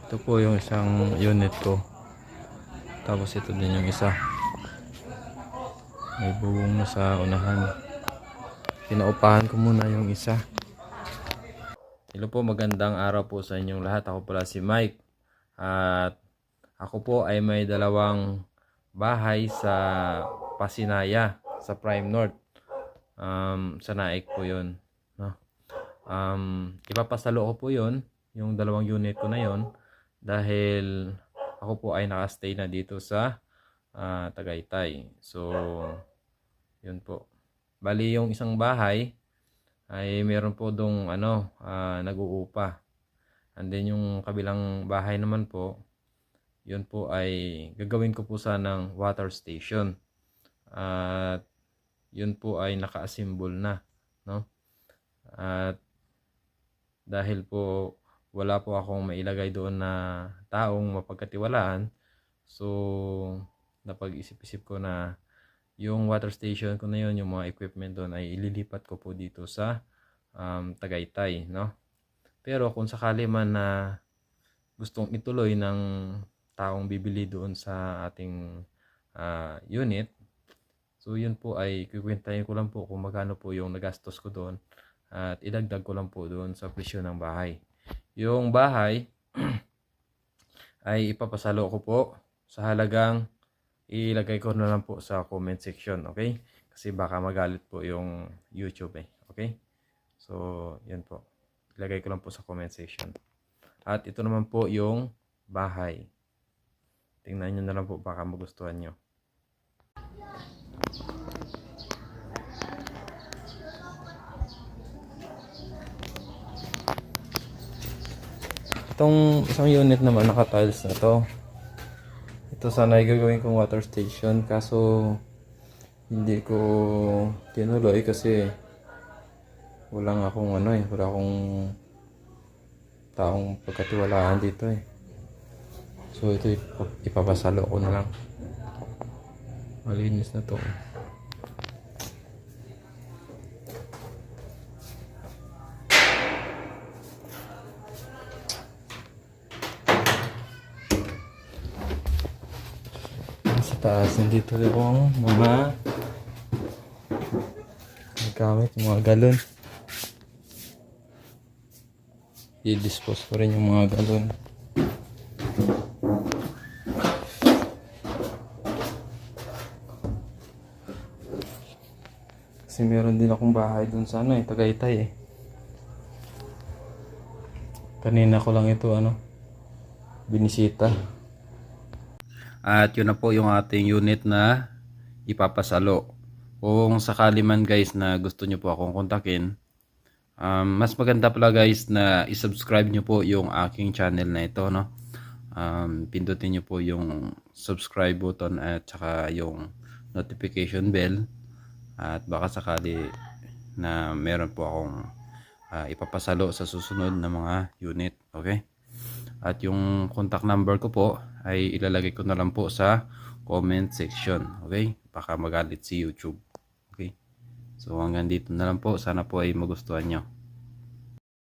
Ito po yung isang unit ko. Tapos ito din yung isa. May bubong na sa unahan. Pinaupahan ko muna yung isa. Hello po, magandang araw po sa inyong lahat. Ako pala si Mike. At ako po ay may dalawang bahay sa Pasinaya, sa Prime North. Sa Naik po yun. No? Ipapasalo ko po yun, yung dalawang unit ko na yun. Dahil ako po ay nakastay na dito sa Tagaytay. So, yun po. Bali yung isang bahay ay meron po dong nag-uupa. And then yung kabilang bahay naman po, yun po ay gagawin ko po sanang water station. At yun po ay naka-assemble na, no? At dahil po wala po akong mailagay doon na taong mapagkatiwalaan, so napag-isip-isip ko na yung water station ko na yun, yung mga equipment doon ay ililipat ko po dito sa Tagaytay, no? Pero kung sakali man na gustong ituloy ng taong bibili doon sa ating unit, so yun po ay kukwentahin ko lang po kung magkano po yung nagastos ko doon at idagdag ko lang po doon sa presyo ng bahay. Yung bahay ay ipapasalo ko po sa halagang ilagay ko na lang po sa comment section, okay? Kasi baka magalit po yung YouTube okay? So, yan po. Ilagay ko lang po sa comment section. At ito naman po yung bahay. Tingnan nyo na lang po, baka magustuhan nyo. Itong isang unit naman naka-tiles na to. Ito sana ay gagawin kong water station, kaso hindi ko tinuloy kasi wala akong wala akong taong pagkatiwalaan dito So ito ipapasalo ko na lang. Malinis na to. Sa taas nandito yung mga gamit, mga galon. I-dispose ko rin yung mga galon. Kasi meron din akong bahay dun sa Tagaytay Kanina ko lang ito binisita. At yun na po yung ating unit na ipapasalo. Kung sakali man guys na gusto nyo po akong kontakin, mas maganda pala guys na isubscribe nyo po yung aking channel na ito, no? Pindutin nyo po yung subscribe button at saka yung notification bell. At baka sakali na meron po akong ipapasalo sa susunod na mga unit, okay? At yung contact number ko po ay ilalagay ko na lang po sa comment section, okay? Baka magalit si YouTube, okay? So hanggang dito na lang po, sana po ay magustuhan nyo.